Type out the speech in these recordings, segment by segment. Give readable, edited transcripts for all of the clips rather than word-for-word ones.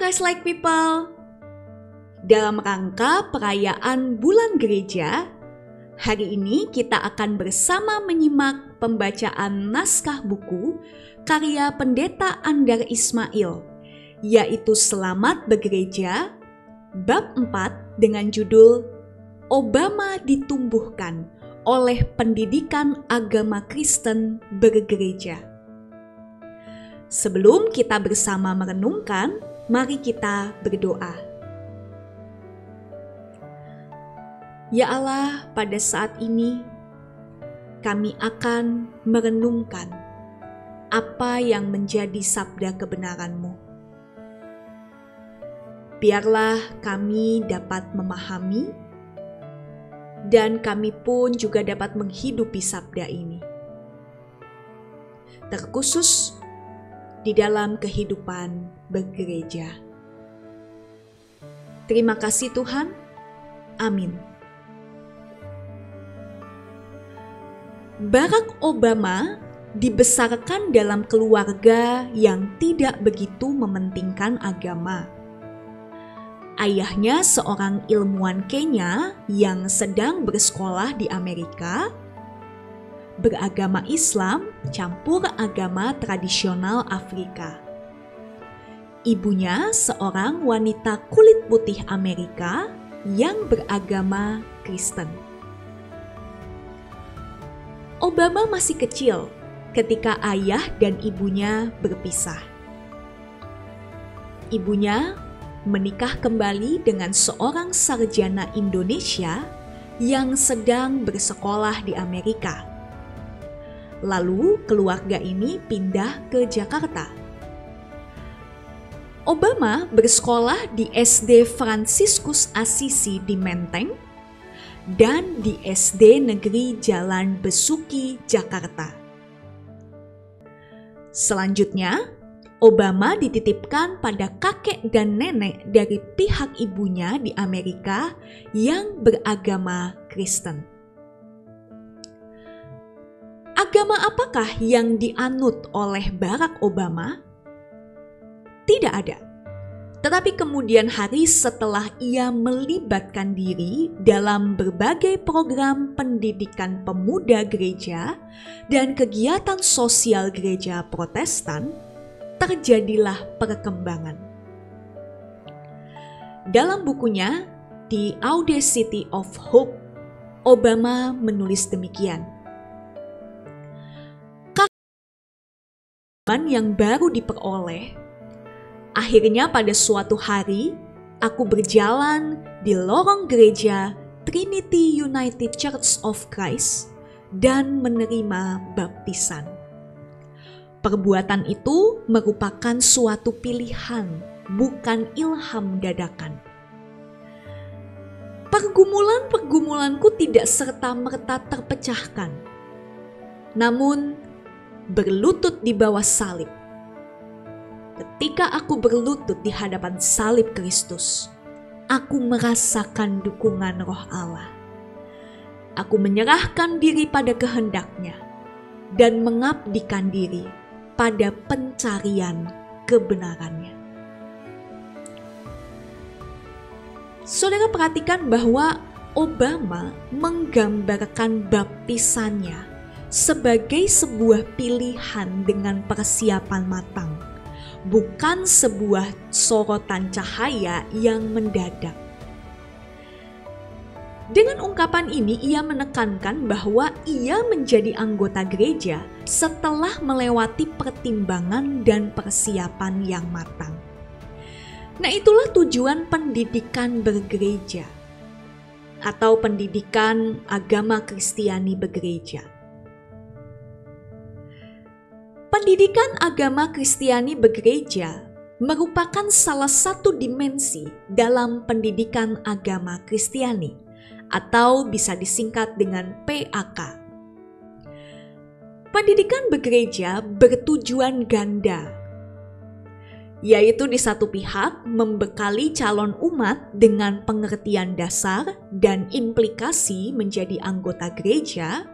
Christ-like people. Dalam rangka perayaan Bulan Gereja, hari ini kita akan bersama menyimak pembacaan naskah buku karya Pendeta Andar Ismail, yaitu Selamat Bergereja, bab 4 dengan judul Obama Ditumbuhkan oleh Pendidikan Agama Kristen Bergereja. Sebelum kita bersama merenungkan, mari kita berdoa. Ya Allah, pada saat ini kami akan merenungkan apa yang menjadi sabda kebenaran-Mu. Biarlah kami dapat memahami dan kami pun juga dapat menghidupi sabda ini. Terkhusus di dalam kehidupan bergereja. Terima kasih Tuhan. Amin. Barack Obama dibesarkan dalam keluarga yang tidak begitu mementingkan agama. Ayahnya seorang ilmuwan Kenya yang sedang bersekolah di Amerika, beragama Islam campur agama tradisional Afrika. Ibunya seorang wanita kulit putih Amerika yang beragama Kristen. Obama masih kecil ketika ayah dan ibunya berpisah. Ibunya menikah kembali dengan seorang sarjana Indonesia yang sedang bersekolah di Amerika. Lalu keluarga ini pindah ke Jakarta. Obama bersekolah di SD Fransiskus Assisi di Menteng dan di SD Negeri Jalan Besuki, Jakarta. Selanjutnya, Obama dititipkan pada kakek dan nenek dari pihak ibunya di Amerika yang beragama Kristen. Agama apakah yang dianut oleh Barack Obama? Tidak ada. Tetapi kemudian hari setelah ia melibatkan diri dalam berbagai program pendidikan pemuda gereja dan kegiatan sosial gereja Protestan, terjadilah perkembangan. Dalam bukunya The Audacity of Hope, Obama menulis demikian. Yang baru diperoleh, akhirnya pada suatu hari aku berjalan di lorong gereja Trinity United Church of Christ dan menerima baptisan. Perbuatan itu merupakan suatu pilihan, bukan ilham dadakan. Pergumulan-pergumulanku tidak serta-merta terpecahkan, namun berlutut di bawah salib. Ketika aku berlutut di hadapan salib Kristus, aku merasakan dukungan Roh Allah. Aku menyerahkan diri pada kehendak-Nya dan mengabdikan diri pada pencarian kebenaran-Nya. Saudara perhatikan bahwa Obama menggambarkan baptisannya sebagai sebuah pilihan dengan persiapan matang, bukan sebuah sorotan cahaya yang mendadak. Dengan ungkapan ini ia menekankan bahwa ia menjadi anggota gereja setelah melewati pertimbangan dan persiapan yang matang. Nah, itulah tujuan pendidikan bergereja atau pendidikan agama Kristiani bergereja. Pendidikan agama Kristiani bergereja merupakan salah satu dimensi dalam pendidikan agama Kristiani atau bisa disingkat dengan PAK. Pendidikan bergereja bertujuan ganda, yaitu di satu pihak membekali calon umat dengan pengertian dasar dan implikasi menjadi anggota gereja,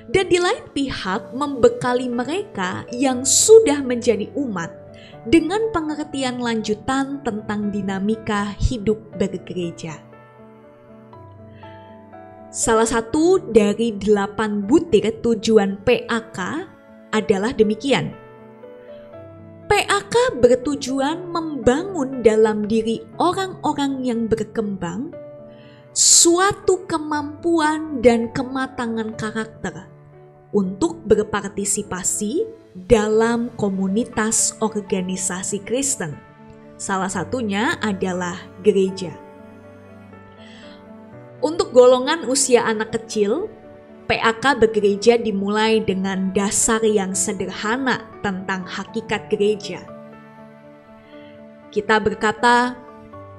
dan di lain pihak membekali mereka yang sudah menjadi umat dengan pengertian lanjutan tentang dinamika hidup bergereja. Salah satu dari 8 butir tujuan PAK adalah demikian. PAK bertujuan membangun dalam diri orang-orang yang berkembang suatu kemampuan dan kematangan karakter untuk berpartisipasi dalam komunitas organisasi Kristen. Salah satunya adalah gereja. Untuk golongan usia anak kecil, PAK bergereja dimulai dengan dasar yang sederhana tentang hakikat gereja. Kita berkata,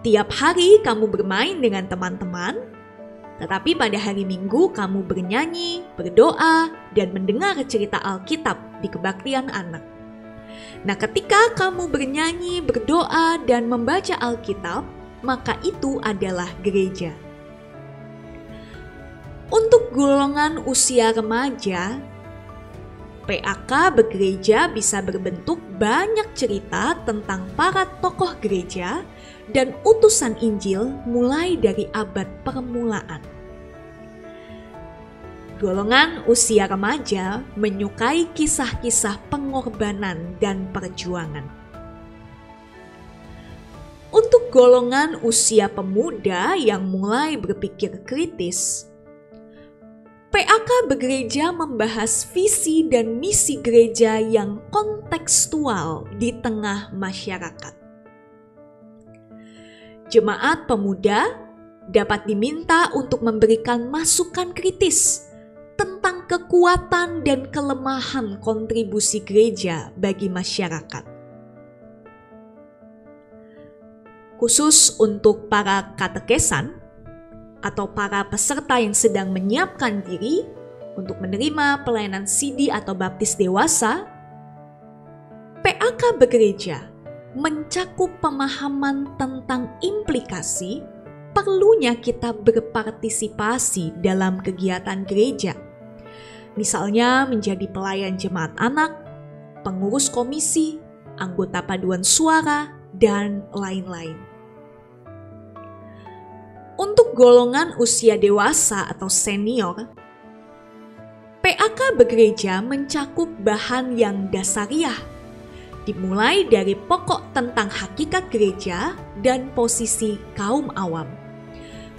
tiap hari kamu bermain dengan teman-teman, tetapi pada hari Minggu kamu bernyanyi, berdoa, dan mendengar cerita Alkitab di kebaktian anak. Nah, ketika kamu bernyanyi, berdoa, dan membaca Alkitab, maka itu adalah gereja. Untuk golongan usia remaja, PAK bergereja bisa berbentuk banyak cerita tentang para tokoh gereja dan utusan Injil mulai dari abad permulaan. Golongan usia remaja menyukai kisah-kisah pengorbanan dan perjuangan. Untuk golongan usia pemuda yang mulai berpikir kritis, PAK bergereja membahas visi dan misi gereja yang kontekstual di tengah masyarakat. Jemaat pemuda dapat diminta untuk memberikan masukan kritis tentang kekuatan dan kelemahan kontribusi gereja bagi masyarakat. Khusus untuk para katekesan atau para peserta yang sedang menyiapkan diri untuk menerima pelayanan CD atau baptis dewasa, PAK bergereja mencakup pemahaman tentang implikasi perlunya kita berpartisipasi dalam kegiatan gereja. Misalnya menjadi pelayan jemaat anak, pengurus komisi, anggota paduan suara, dan lain-lain. Untuk golongan usia dewasa atau senior, PAK bergereja mencakup bahan yang dasariah, dimulai dari pokok tentang hakikat gereja dan posisi kaum awam.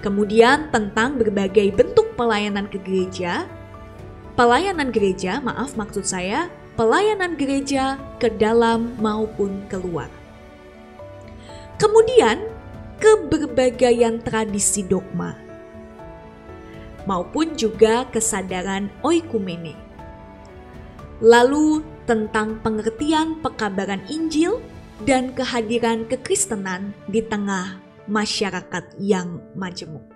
Kemudian tentang berbagai bentuk pelayanan gereja ke dalam maupun keluar. Kemudian keberbagian tradisi dogma, maupun juga kesadaran oikumene. Lalu tentang pengertian pekabaran Injil dan kehadiran kekristenan di tengah masyarakat yang majemuk.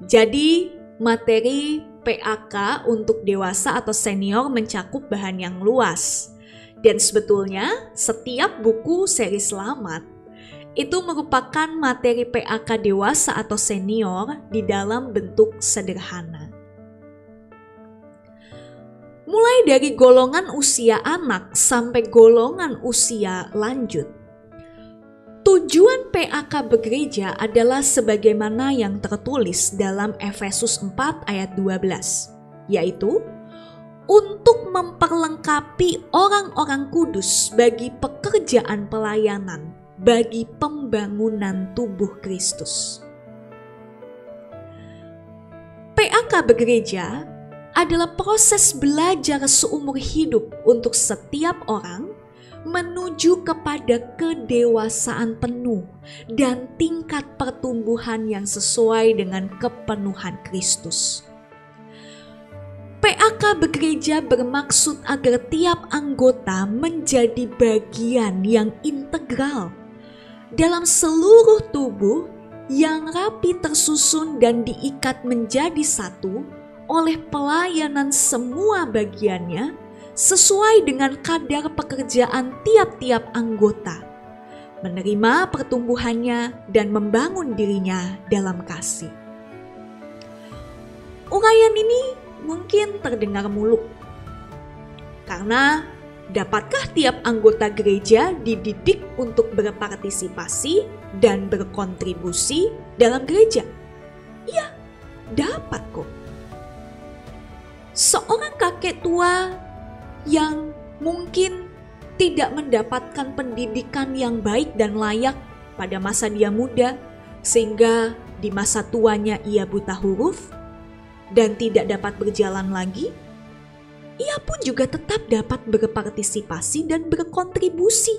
Jadi materi PAK untuk dewasa atau senior mencakup bahan yang luas. Dan sebetulnya setiap buku seri Selamat itu merupakan materi PAK dewasa atau senior di dalam bentuk sederhana. Mulai dari golongan usia anak sampai golongan usia lanjut, tujuan PAK bergereja adalah sebagaimana yang tertulis dalam Efesus 4 ayat 12, yaitu untuk memperlengkapi orang-orang kudus bagi pekerjaan pelayanan, bagi pembangunan tubuh Kristus. PAK bergereja adalah proses belajar seumur hidup untuk setiap orang menuju kepada kedewasaan penuh dan tingkat pertumbuhan yang sesuai dengan kepenuhan Kristus. PAK bergereja bermaksud agar tiap anggota menjadi bagian yang integral dalam seluruh tubuh yang rapi tersusun dan diikat menjadi satu oleh pelayanan semua bagiannya sesuai dengan kadar pekerjaan tiap-tiap anggota, menerima pertumbuhannya dan membangun dirinya dalam kasih. Uraian ini mungkin terdengar muluk, karena Dapatkah tiap anggota gereja dididik untuk berpartisipasi dan berkontribusi dalam gereja? Ya, dapat kok. Seorang kakek tua yang mungkin tidak mendapatkan pendidikan yang baik dan layak pada masa dia muda, sehingga di masa tuanya ia buta huruf dan tidak dapat berjalan lagi, ia pun juga tetap dapat berpartisipasi dan berkontribusi.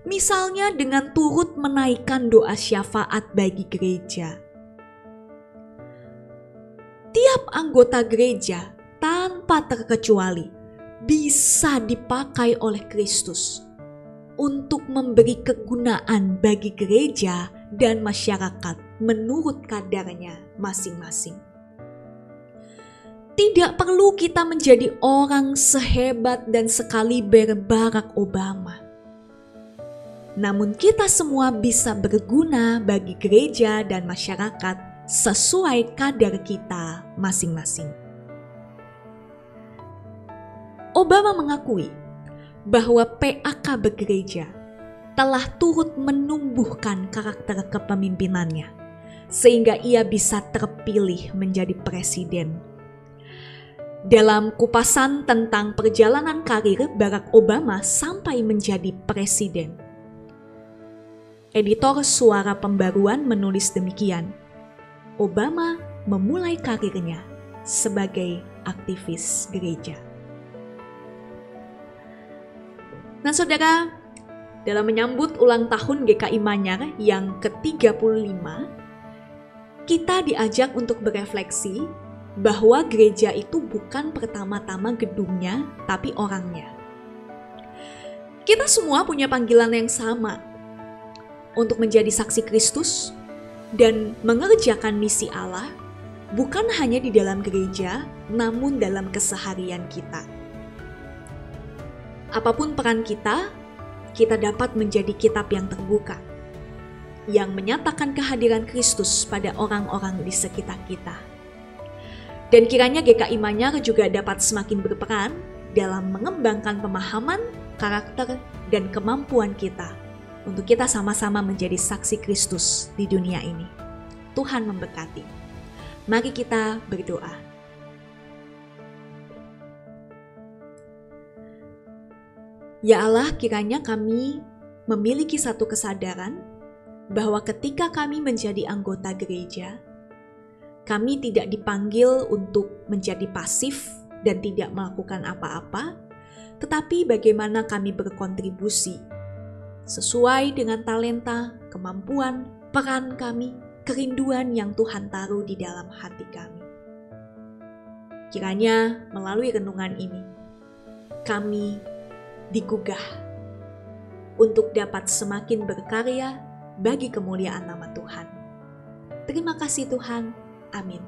Misalnya dengan turut menaikkan doa syafaat bagi gereja. Tiap anggota gereja tanpa terkecuali bisa dipakai oleh Kristus untuk memberi kegunaan bagi gereja dan masyarakat menurut kadarnya masing-masing. Tidak perlu kita menjadi orang sehebat dan sekaliber Barack Obama. Namun kita semua bisa berguna bagi gereja dan masyarakat sesuai kadar kita masing-masing. Obama mengakui bahwa PAK Begereja telah turut menumbuhkan karakter kepemimpinannya sehingga ia bisa terpilih menjadi presiden. Dalam kupasan tentang perjalanan karir Barack Obama sampai menjadi presiden, editor Suara Pembaruan menulis demikian: Obama memulai karirnya sebagai aktivis gereja. Nah saudara, dalam menyambut ulang tahun GKI Manyar yang ke-35, kita diajak untuk berefleksi bahwa gereja itu bukan pertama-tama gedungnya, tapi orangnya. Kita semua punya panggilan yang sama untuk menjadi saksi Kristus dan mengerjakan misi Allah, bukan hanya di dalam gereja, namun dalam keseharian kita. Apapun peran kita dapat menjadi kitab yang terbuka, yang menyatakan kehadiran Kristus pada orang-orang di sekitar kita. Dan kiranya GKI Manyar juga dapat semakin berperan dalam mengembangkan pemahaman, karakter, dan kemampuan kita untuk kita sama-sama menjadi saksi Kristus di dunia ini. Tuhan memberkati. Mari kita berdoa. Ya Allah, kiranya kami memiliki satu kesadaran bahwa ketika kami menjadi anggota gereja, kami tidak dipanggil untuk menjadi pasif dan tidak melakukan apa-apa, tetapi bagaimana kami berkontribusi sesuai dengan talenta, kemampuan, peran kami, kerinduan yang Tuhan taruh di dalam hati kami. Kiranya melalui renungan ini, kami digugah untuk dapat semakin berkarya bagi kemuliaan nama Tuhan. Terima kasih Tuhan. Amin.